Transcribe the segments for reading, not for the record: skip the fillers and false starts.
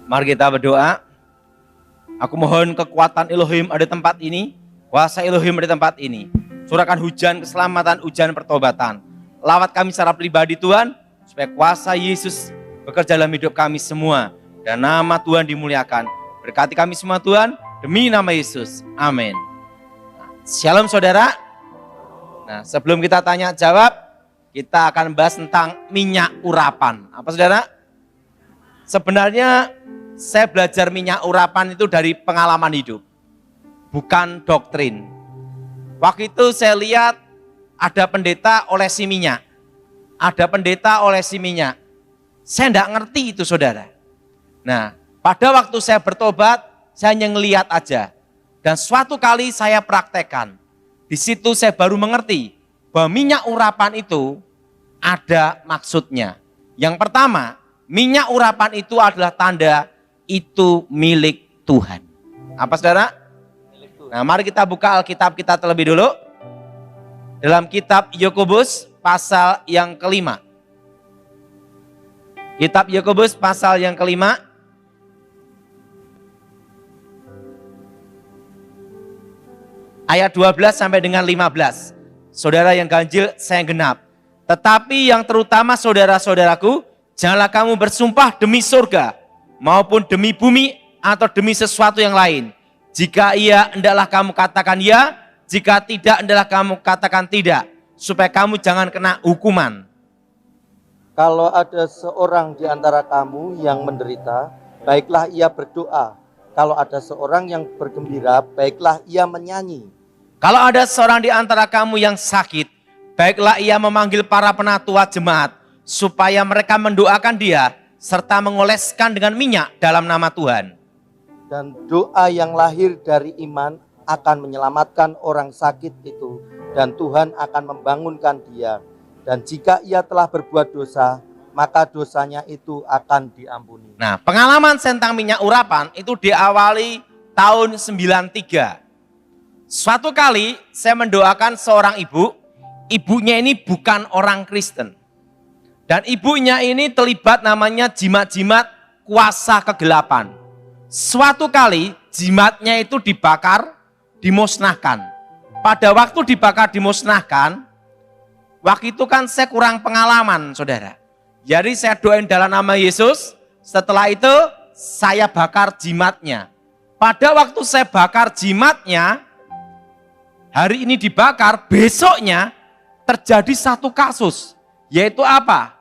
Mari kita berdoa. Aku mohon kekuatan Elohim ada di tempat ini, kuasa Elohim ada di tempat ini. Curahkan hujan keselamatan, hujan pertobatan. Lawat kami secara pribadi Tuhan, supaya kuasa Yesus bekerja dalam hidup kami semua. Dan nama Tuhan dimuliakan. Berkati kami semua Tuhan, demi nama Yesus. Amin. Shalom saudara. Nah, sebelum kita tanya jawab, kita akan bahas tentang minyak urapan. Apa saudara? Sebenarnya saya belajar minyak urapan itu dari pengalaman hidup, bukan doktrin. Waktu itu saya lihat ada pendeta olesi minyak. Ada pendeta olesi minyak. Saya tidak ngerti itu saudara. Nah, pada waktu saya bertobat, saya hanya ngelihat aja. Dan suatu kali saya praktekkan. Di situ saya baru mengerti bahwa minyak urapan itu ada maksudnya. Yang pertama, minyak urapan itu adalah tanda itu milik Tuhan. Apa saudara? Milik Tuhan. Nah, mari kita buka Alkitab kita terlebih dulu. Dalam kitab Yakobus pasal yang kelima. Kitab Yakobus pasal yang kelima. Ayat 12 sampai dengan 15. Saudara yang ganjil, saya genap. Tetapi yang terutama saudara-saudaraku, janganlah kamu bersumpah demi surga, maupun demi bumi atau demi sesuatu yang lain. Jika iya, hendaklah kamu katakan ya. Jika tidak, hendaklah kamu katakan tidak. Supaya kamu jangan kena hukuman. Kalau ada seorang di antara kamu yang menderita, baiklah ia berdoa. Kalau ada seorang yang bergembira, baiklah ia menyanyi. Kalau ada seorang di antara kamu yang sakit, baiklah ia memanggil para penatua jemaat, supaya mereka mendoakan dia, serta mengoleskan dengan minyak dalam nama Tuhan. Dan doa yang lahir dari iman akan menyelamatkan orang sakit itu, dan Tuhan akan membangunkan dia. Dan jika ia telah berbuat dosa, maka dosanya itu akan diampuni. Nah, pengalaman tentang minyak urapan itu diawali tahun 93. Suatu kali saya mendoakan seorang ibu, ibunya ini bukan orang Kristen. Dan ibunya ini terlibat namanya jimat-jimat kuasa kegelapan. Suatu kali jimatnya itu dibakar, dimusnahkan. Pada waktu dibakar, dimusnahkan, waktu itu kan saya kurang pengalaman saudara. Jadi saya doain dalam nama Yesus, setelah itu saya bakar jimatnya. Pada waktu saya bakar jimatnya, hari ini dibakar, besoknya terjadi satu kasus. Yaitu apa?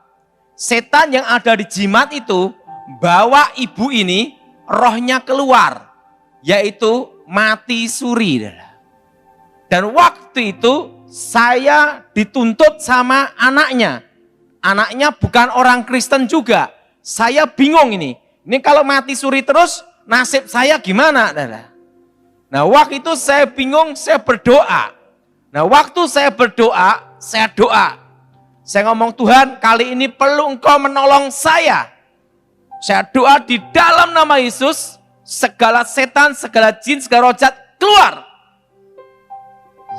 Setan yang ada di jimat itu bawa ibu ini, rohnya keluar. Yaitu mati suri. Dan waktu itu saya dituntut sama anaknya. Anaknya bukan orang Kristen juga. Saya bingung ini. Ini kalau mati suri terus, nasib saya gimana? Nah, waktu itu saya bingung, saya berdoa. Nah, waktu saya berdoa, saya doa. Saya ngomong, Tuhan, kali ini perlu Engkau menolong saya. Saya doa di dalam nama Yesus, segala setan, segala jin, segala roh jahat keluar.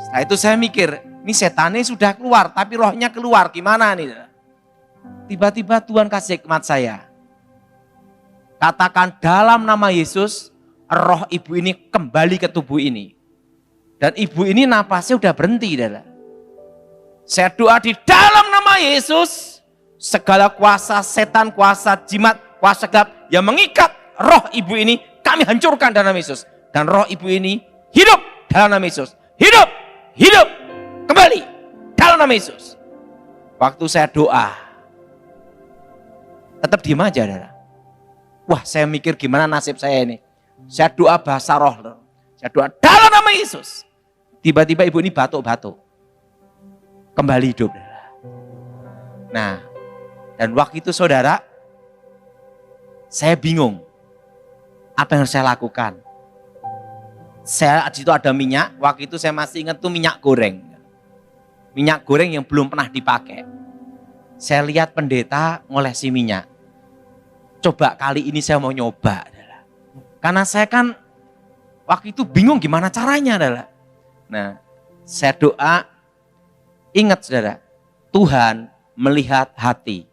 Setelah itu saya mikir, ini setannya sudah keluar, tapi rohnya keluar, gimana nih? Tiba-tiba Tuhan kasih hikmat saya. Katakan dalam nama Yesus, roh ibu ini kembali ke tubuh ini. Dan ibu ini napasnya udah berhenti. Saya doa di dalam nama Yesus, segala kuasa setan, kuasa jimat, kuasa gelap yang mengikat roh ibu ini, kami hancurkan dalam nama Yesus. Dan roh ibu ini hidup dalam nama Yesus. Hidup, hidup, kembali dalam nama Yesus. Waktu saya doa, tetap diam aja. Wah, saya mikir gimana nasib saya ini. Saya doa bahasa roh. Saya doa dalam nama Yesus. Tiba-tiba ibu ini batuk-batuk. Kembali hidup. Nah, dan waktu itu saudara, saya bingung. Apa yang harus saya lakukan? Saya di situ ada minyak. Waktu itu saya masih ingat tuh minyak goreng. Minyak goreng yang belum pernah dipakai. Saya lihat pendeta ngolesi minyak. Coba kali ini saya mau nyoba. Karena saya kan waktu itu bingung gimana caranya. Nah, saya doa, ingat saudara, Tuhan melihat hati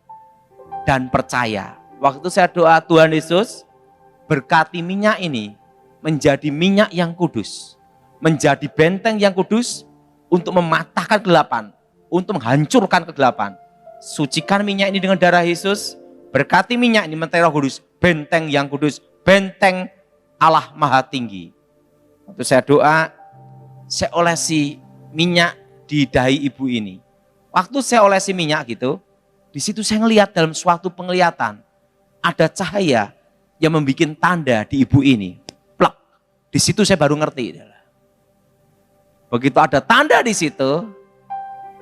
dan percaya. Waktu itu saya doa, Tuhan Yesus, berkati minyak ini menjadi minyak yang kudus, menjadi benteng yang kudus untuk mematahkan kegelapan, untuk menghancurkan kegelapan. Sucikan minyak ini dengan darah Yesus, berkati minyak ini menteri Roh Kudus, benteng yang kudus, benteng Allah Maha Tinggi. Waktu saya doa, saya olesi minyak di dahi ibu ini. Waktu saya olesi minyak gitu, di situ saya ngelihat dalam suatu penglihatan, ada cahaya yang membuat tanda di ibu ini. Plak. Di situ saya baru ngerti. Begitu ada tanda di situ,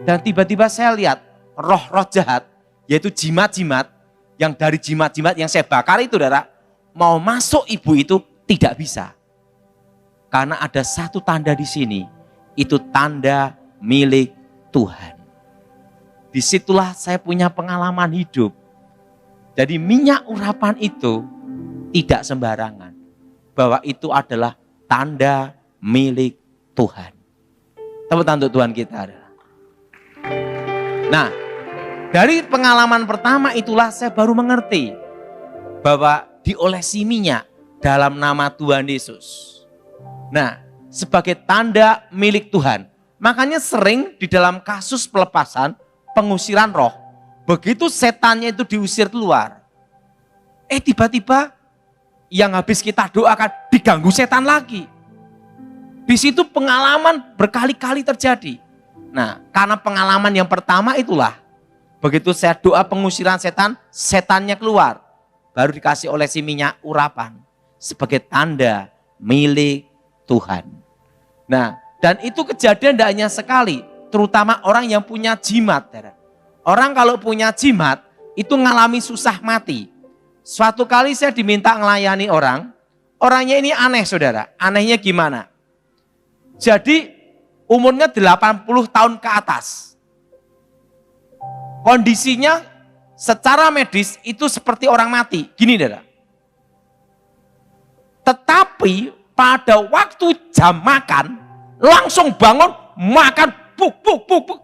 dan tiba-tiba saya lihat roh-roh jahat, yaitu jimat-jimat, yang dari jimat-jimat yang saya bakar itu, saudara, mau masuk ibu itu tidak bisa. Karena ada satu tanda di sini, itu tanda milik Tuhan. Disitulah saya punya pengalaman hidup. Jadi minyak urapan itu tidak sembarangan. Bahwa itu adalah tanda milik Tuhan. Tepuk tangan untuk Tuhan kita. Nah, dari pengalaman pertama itulah saya baru mengerti bahwa diolesi minyak dalam nama Tuhan Yesus. Nah, sebagai tanda milik Tuhan. Makanya sering di dalam kasus pelepasan, pengusiran roh, begitu setannya itu diusir keluar, tiba-tiba yang habis kita doakan diganggu setan lagi. Di situ pengalaman berkali-kali terjadi. Nah, karena pengalaman yang pertama itulah, begitu saya doa pengusiran setan, setannya keluar, baru dikasih olesi minyak urapan sebagai tanda milik Tuhan. Nah, dan itu kejadian tidak hanya sekali, terutama orang yang punya jimat. Orang kalau punya jimat, itu ngalami susah mati. Suatu kali saya diminta melayani orang, orangnya ini aneh saudara. Anehnya gimana? Jadi umurnya 80 tahun ke atas. Kondisinya secara medis itu seperti orang mati. Gini saudara. Tetapi pada waktu jam makan, langsung bangun, makan, buk.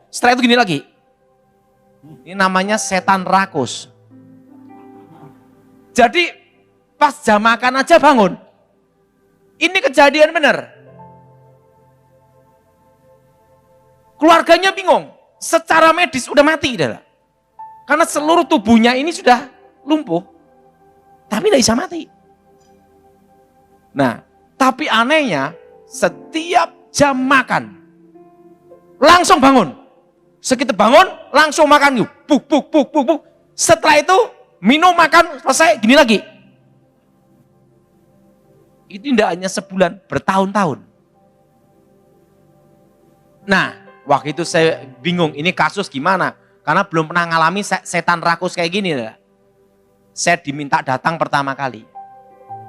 Setelah itu gini lagi. Ini namanya setan rakus. Jadi pas jam makan aja bangun. Ini kejadian benar. Keluarganya bingung. Secara medis udah mati. Karena seluruh tubuhnya ini sudah lumpuh. Tapi tidak bisa mati. Nah, tapi anehnya setiap jam makan langsung bangun. Sekitar bangun langsung makan yuk. Buk. Setelah itu minum makan selesai gini lagi. Itu tidak hanya sebulan, bertahun-tahun. Nah, waktu itu saya bingung ini kasus gimana. Karena belum pernah ngalami setan rakus kayak gini. Saya diminta datang pertama kali.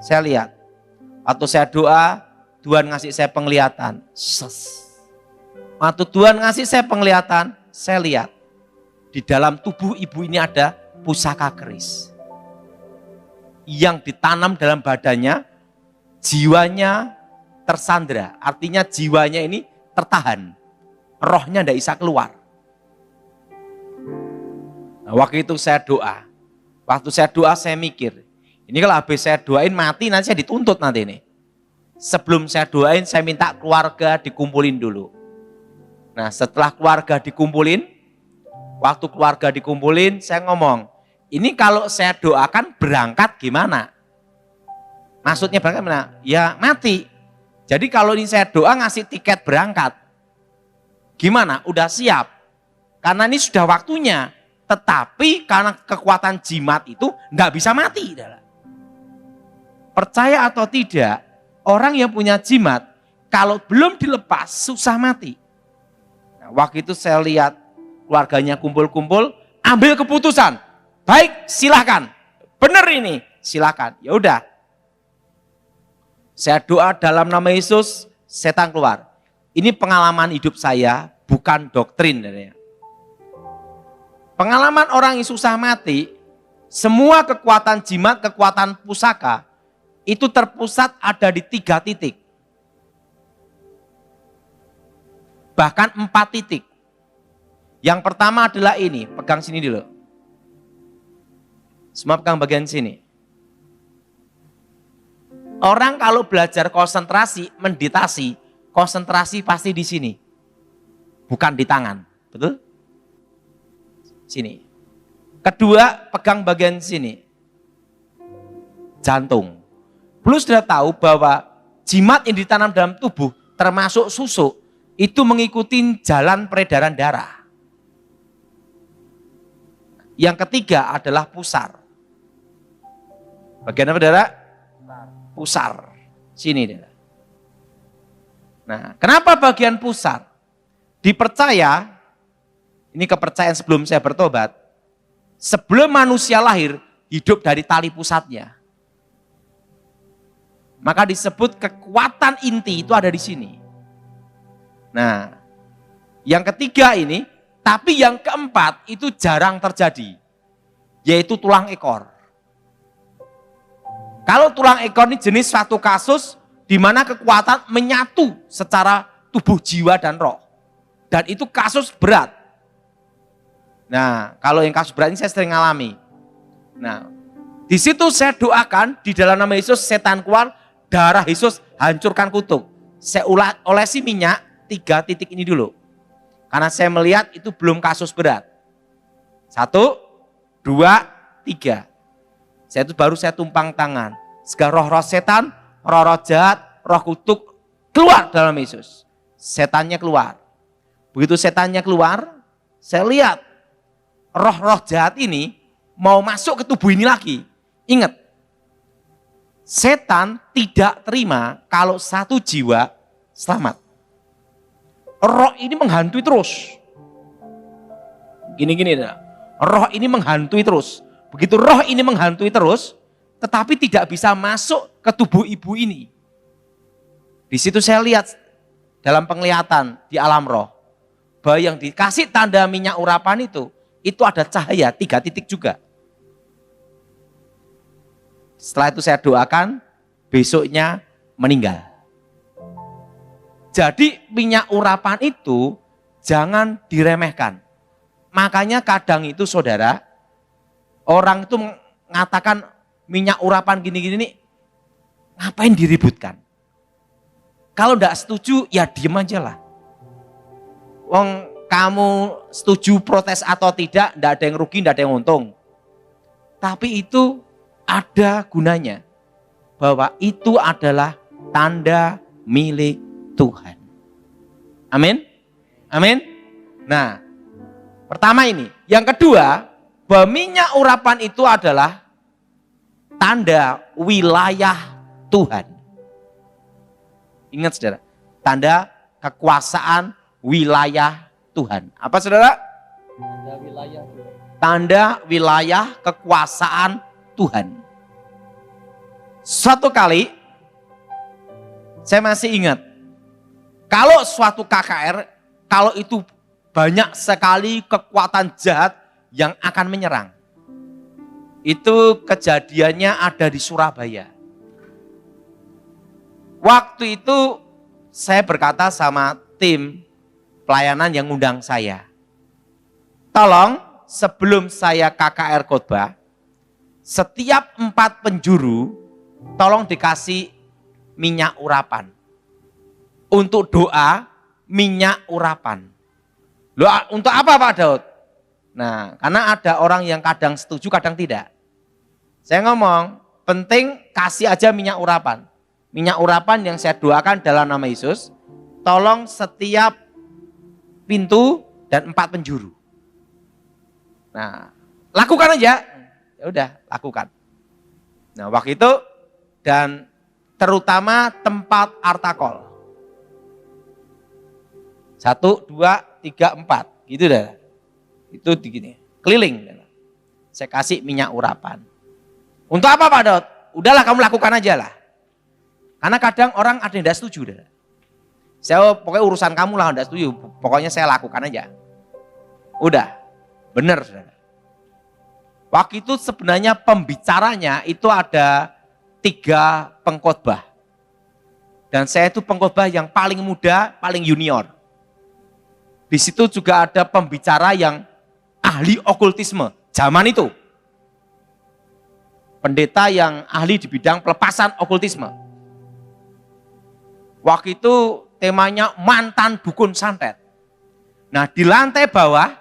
Saya lihat. Waktu saya doa, Tuhan ngasih saya penglihatan. Waktu Tuhan ngasih saya penglihatan, saya lihat. Di dalam tubuh ibu ini ada pusaka keris. Yang ditanam dalam badannya, jiwanya tersandra. Artinya jiwanya ini tertahan. Rohnya tidak bisa keluar. Nah, waktu itu saya doa. Waktu saya doa saya mikir, ini kalau habis saya doain mati nanti saya dituntut nanti ini. Sebelum saya doain saya minta keluarga dikumpulin dulu. Nah setelah keluarga dikumpulin, waktu keluarga dikumpulin saya ngomong, ini kalau saya doakan berangkat gimana? Maksudnya berangkat gimana? Ya mati. Jadi kalau ini saya doa ngasih tiket berangkat, gimana? Udah siap. Karena ini sudah waktunya. Tetapi karena kekuatan jimat itu nggak bisa mati. Percaya atau tidak, orang yang punya jimat, kalau belum dilepas susah mati. Nah, waktu itu saya lihat keluarganya kumpul-kumpul, ambil keputusan. Baik, silakan. Benar ini, silakan. Ya udah. Saya doa dalam nama Yesus, setan keluar. Ini pengalaman hidup saya, bukan doktrin. Pengalaman orang yang susah mati, semua kekuatan jimat, kekuatan pusaka, itu terpusat ada di 3 titik. Bahkan 4 titik. Yang pertama adalah ini, pegang sini dulu. Semua pegang bagian sini. Orang kalau belajar konsentrasi, meditasi, konsentrasi pasti di sini. Bukan di tangan. Betul? Sini. Kedua, pegang bagian sini. Jantung. Plus sudah tahu bahwa jimat yang ditanam dalam tubuh, termasuk susuk, itu mengikuti jalan peredaran darah. Yang ketiga adalah pusar. Bagian apa, saudara? Pusar. Sini, saudara. Nah, kenapa bagian pusar? Dipercaya, ini kepercayaan sebelum saya bertobat, sebelum manusia lahir, hidup dari tali pusatnya. Maka disebut kekuatan inti itu ada di sini. Nah, yang ketiga ini, tapi yang keempat itu jarang terjadi, yaitu tulang ekor. Kalau tulang ekor ini jenis suatu kasus di mana kekuatan menyatu secara tubuh, jiwa, dan roh. Dan itu kasus berat. Nah, kalau yang kasus berat ini saya sering alami. Nah, di situ saya doakan di dalam nama Yesus setan keluar, darah Yesus hancurkan kutuk. Saya olesi minyak 3 titik ini dulu. Karena saya melihat itu belum kasus berat. 1, 2, 3. Baru saya tumpang tangan. Segala roh-roh setan, roh-roh jahat, roh kutuk keluar dalam Yesus. Setannya keluar. Begitu setannya keluar, saya lihat roh-roh jahat ini mau masuk ke tubuh ini lagi. Ingat, setan tidak terima kalau satu jiwa selamat. Roh ini menghantui terus. Gini-gini, roh ini menghantui terus. Begitu roh ini menghantui terus, tetapi tidak bisa masuk ke tubuh ibu ini. Di situ saya lihat dalam penglihatan di alam roh, bahwa yang dikasih tanda minyak urapan itu ada cahaya 3 titik juga. Setelah itu saya doakan, besoknya meninggal. Jadi minyak urapan itu jangan diremehkan. Makanya kadang itu saudara, orang itu mengatakan minyak urapan gini-gini nih, ngapain diributkan? Kalau enggak setuju, ya diem aja lah. Wong kamu setuju protes atau tidak, enggak ada yang rugi, enggak ada yang untung. Tapi itu ada gunanya. Bahwa itu adalah tanda milik Tuhan. Amin? Amin? Nah, pertama ini. Yang kedua, bahwa minyak urapan itu adalah tanda wilayah Tuhan. Ingat saudara, tanda kekuasaan wilayah Tuhan. Apa saudara? Tanda wilayah Tuhan. Tanda wilayah kekuasaan Tuhan. Suatu kali, saya masih ingat, kalau suatu KKR, kalau itu banyak sekali kekuatan jahat yang akan menyerang. Itu kejadiannya ada di Surabaya. Waktu itu saya berkata sama tim pelayanan yang ngundang saya. Tolong sebelum saya KKR khotbah, setiap 4 penjuru tolong dikasih minyak urapan. Untuk doa minyak urapan. Loh, untuk apa Pak Daud? Nah, karena ada orang yang kadang setuju, kadang tidak. Saya ngomong, penting kasih aja minyak urapan. Minyak urapan yang saya doakan dalam nama Yesus, tolong setiap pintu dan 4 penjuru. Nah, lakukan aja. Ya udah, lakukan. Nah, waktu itu dan terutama tempat artakol. 1, 2, 3, 4. Gitu dah. Itu begini, keliling. Saya kasih minyak urapan. Untuk apa Pak Daud? Udahlah kamu lakukan aja lah. Karena kadang orang ada yang tidak setuju. Dah. Saya pokoknya urusan kamu lah tidak setuju. Pokoknya saya lakukan aja. Udah, benar saudara. Waktu itu sebenarnya pembicaranya itu ada 3 pengkhotbah. Dan saya itu pengkhotbah yang paling muda, paling junior. Di situ juga ada pembicara yang ahli okultisme zaman itu. Pendeta yang ahli di bidang pelepasan okultisme. Waktu itu temanya mantan dukun santet. Nah, di lantai bawah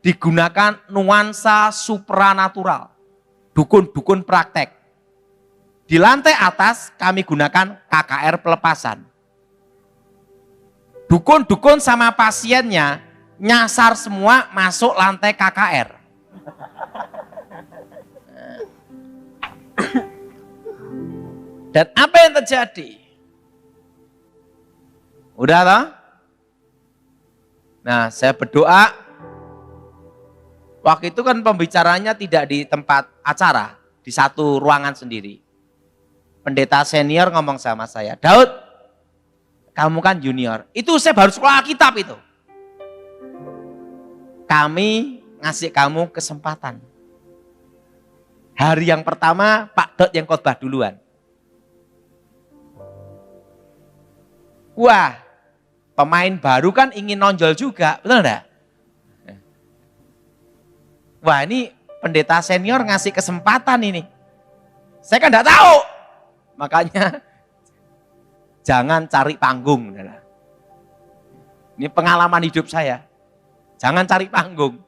digunakan nuansa supranatural. Dukun-dukun praktek. Di lantai atas kami gunakan KKR pelepasan. Dukun-dukun sama pasiennya nyasar semua masuk lantai KKR. Dan apa yang terjadi? Udah toh? Nah, saya berdoa. Waktu itu kan pembicaranya tidak di tempat acara, di satu ruangan sendiri. Pendeta senior ngomong sama saya, Daud, kamu kan junior. Itu saya baru sekolah kitab itu. Kami ngasih kamu kesempatan. Hari yang pertama Pak Dot yang khotbah duluan. Wah, pemain baru kan ingin nonjol juga, betul enggak? Wah, ini pendeta senior ngasih kesempatan ini. Saya kan enggak tahu. Makanya jangan cari panggung. Ini pengalaman hidup saya. Jangan cari panggung.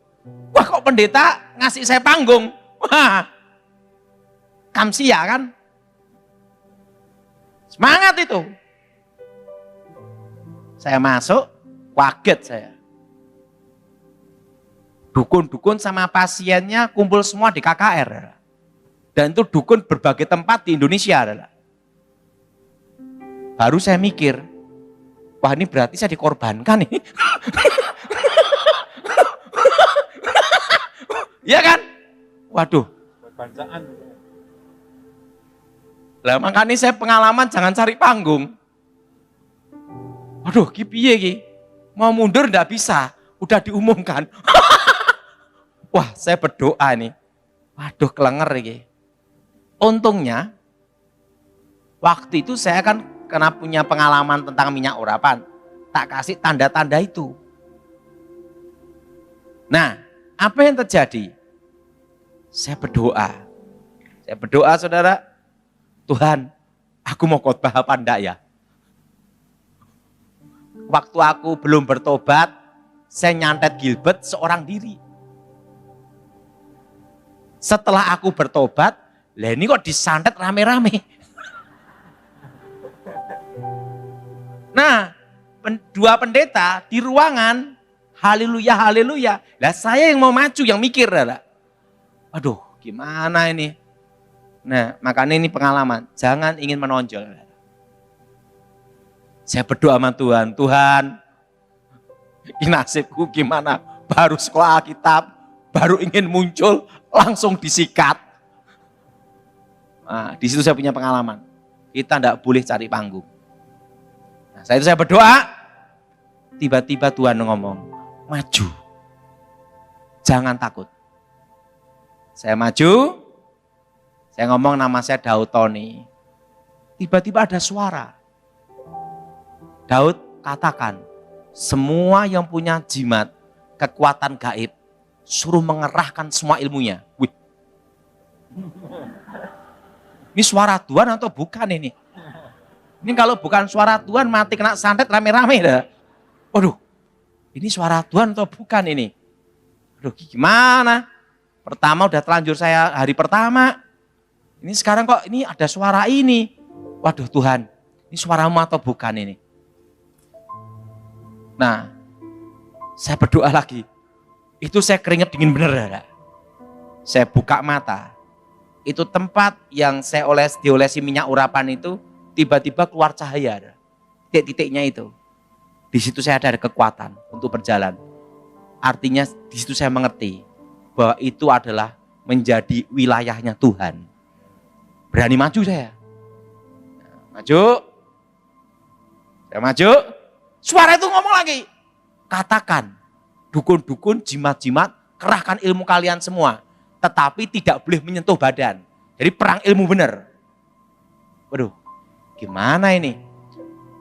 Wah, kok pendeta ngasih saya panggung? Wah, kamsia kan? Semangat itu. Saya masuk, kaget saya. Dukun-dukun sama pasiennya kumpul semua di KKR. Dan itu dukun berbagai tempat di Indonesia. Baru saya mikir, wah ini berarti saya dikorbankan nih. Iya kan? Waduh. Lah makanya saya pengalaman jangan cari panggung. Waduh, piye iki? Mau mundur enggak bisa, udah diumumkan. Wah, saya berdoa nih. Waduh, kelenger iki. Untungnya waktu itu saya kan karena punya pengalaman tentang minyak urapan, tak kasih tanda-tanda itu. Nah, apa yang terjadi? Saya berdoa. Saya berdoa, saudara, Tuhan, aku mau khotbah apa enggak ya? Waktu aku belum bertobat, saya nyantet Gilbert seorang diri. Setelah aku bertobat, lah ini kok disantet rame-rame. Nah, dua pendeta di ruangan, haleluya, haleluya. Lah saya yang mau maju, yang mikir. Aduh, gimana ini? Nah, makanya ini pengalaman. Jangan ingin menonjol. Saya berdoa sama Tuhan, Tuhan, ini nasibku gimana? Baru sekolah Alkitab, baru ingin muncul, langsung disikat. Nah, di situ saya punya pengalaman. Kita tidak boleh cari panggung. Nah, saya berdoa, tiba-tiba Tuhan ngomong, maju. Jangan takut. Saya maju, saya ngomong nama saya Daud Tony. Tiba-tiba ada suara. Daud, katakan, semua yang punya jimat, kekuatan gaib, suruh mengerahkan semua ilmunya. Wih. Ini suara Tuhan atau bukan ini? Ini kalau bukan suara Tuhan, mati kena santet rame-rame dah. Waduh, ini suara Tuhan atau bukan ini? Aduh, gimana? Pertama udah terlanjur saya hari pertama. Ini sekarang kok ini ada suara ini. Waduh Tuhan, ini suaramu atau bukan ini? Nah, saya berdoa lagi. Itu saya keringet dingin bener ya. Saya buka mata. Itu tempat yang saya diolesi minyak urapan itu, tiba-tiba keluar cahaya. Titik-titiknya itu. Di situ saya ada kekuatan untuk berjalan. Artinya di situ saya mengerti bahwa itu adalah menjadi wilayahnya Tuhan. Berani maju saya. Maju. Saya maju. Suara itu ngomong lagi. Katakan, dukun-dukun, jimat-jimat, kerahkan ilmu kalian semua. Tetapi tidak boleh menyentuh badan. Jadi perang ilmu benar. Waduh, gimana ini?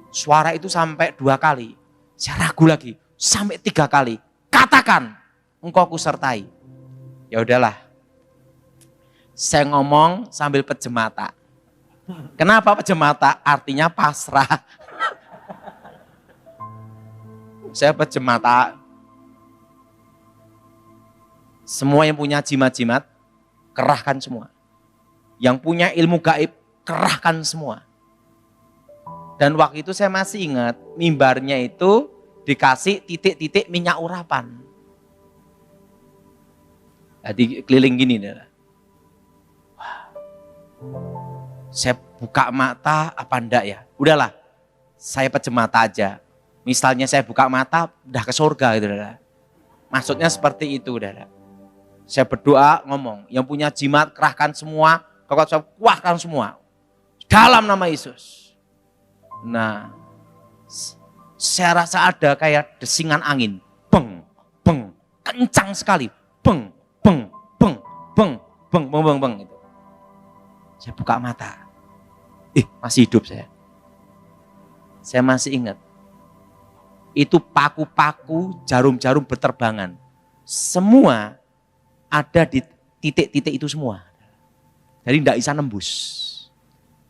Suara itu sampai 2 kali. Saya ragu lagi, sampai 3 kali. Katakan, engkau kusertai. Ya udahlah. Saya ngomong sambil pejemata. Kenapa pejemata? Artinya pasrah. saya pejam mata. Semua yang punya jimat-jimat, kerahkan semua. Yang punya ilmu gaib, kerahkan semua. Dan waktu itu saya masih ingat, mimbarnya itu dikasih titik-titik minyak urapan. Jadi keliling gini. Wah, saya buka mata apa enggak ya? Udahlah, saya pejam mata aja. Misalnya saya buka mata, udah ke surga gitu. Maksudnya seperti itu. Saya berdoa ngomong, yang punya jimat kerahkan semua, kekuatan kuahkan semua. Dalam nama Yesus. Nah, saya rasa ada kayak desingan angin. Beng, beng, kencang sekali. Beng, beng, beng, beng, beng, beng, beng, beng. Gitu. Saya buka mata. Masih hidup saya. Saya masih ingat. Itu paku-paku, jarum-jarum berterbangan. Semua ada di titik-titik itu semua. Jadi tidak bisa nembus.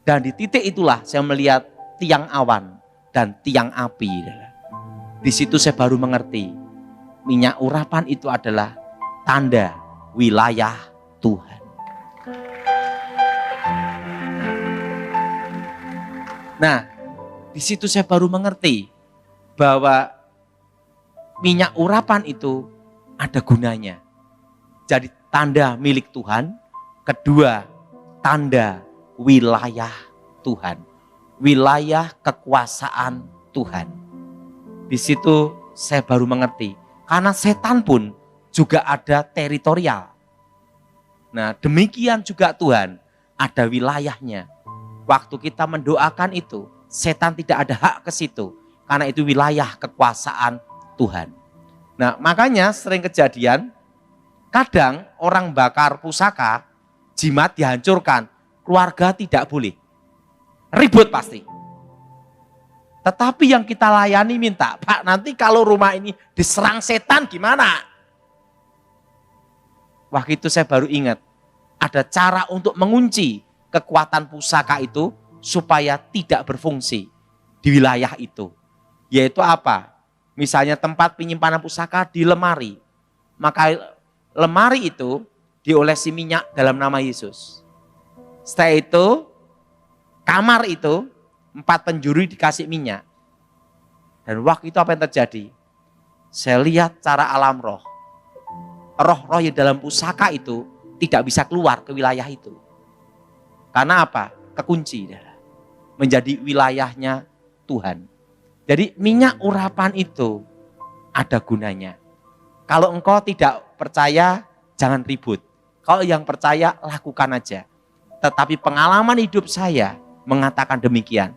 Dan di titik itulah saya melihat tiang awan dan tiang api. Di situ saya baru mengerti. Minyak urapan itu adalah tanda wilayah Tuhan. Nah, di situ saya baru mengerti bahwa minyak urapan itu ada gunanya. Jadi tanda milik Tuhan, kedua tanda wilayah Tuhan, wilayah kekuasaan Tuhan. Di situ saya baru mengerti, karena setan pun juga ada teritorial. Nah, demikian juga Tuhan ada wilayahnya. Waktu kita mendoakan itu, setan tidak ada hak ke situ, karena itu wilayah kekuasaan Tuhan. Nah, makanya sering kejadian, kadang orang bakar pusaka, jimat dihancurkan, keluarga tidak boleh. Ribut pasti. Tetapi yang kita layani minta, Pak, nanti kalau rumah ini diserang setan gimana? Waktu itu saya baru ingat, ada cara untuk mengunci kekuatan pusaka itu supaya tidak berfungsi di wilayah itu. Yaitu apa? Misalnya tempat penyimpanan pusaka di lemari. Maka lemari itu diolesi minyak dalam nama Yesus. Setelah itu, kamar itu 4 penjuru dikasih minyak. Dan waktu itu apa yang terjadi? Saya lihat cara alam roh. Roh-roh yang dalam pusaka itu tidak bisa keluar ke wilayah itu. Karena apa? Kekunci. Menjadi wilayahnya Tuhan. Jadi minyak urapan itu ada gunanya. Kalau engkau tidak percaya, jangan ribut. Kalau yang percaya, lakukan aja. Tetapi pengalaman hidup saya mengatakan demikian.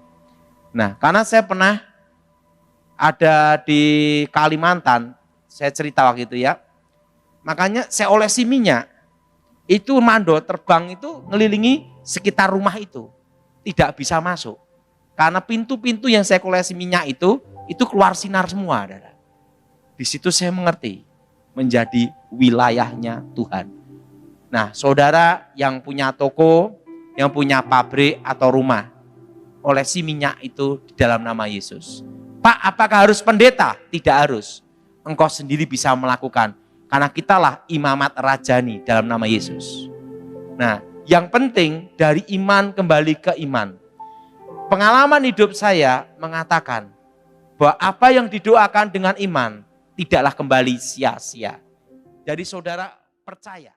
Nah, karena saya pernah ada di Kalimantan, saya cerita waktu itu ya. Makanya saya olesi minyak. Itu mando terbang itu ngelilingi sekitar rumah itu. Tidak bisa masuk. Karena pintu-pintu yang saya olesi minyak itu keluar sinar semua. Di situ saya mengerti. Menjadi wilayahnya Tuhan. Nah, saudara yang punya toko, yang punya pabrik atau rumah, olesi minyak itu di dalam nama Yesus. Pak, apakah harus pendeta? Tidak harus. Engkau sendiri bisa melakukan. Karena kitalah imamat rajani dalam nama Yesus. Nah, yang penting dari iman kembali ke iman. Pengalaman hidup saya mengatakan bahwa apa yang didoakan dengan iman tidaklah kembali sia-sia. Jadi saudara percaya.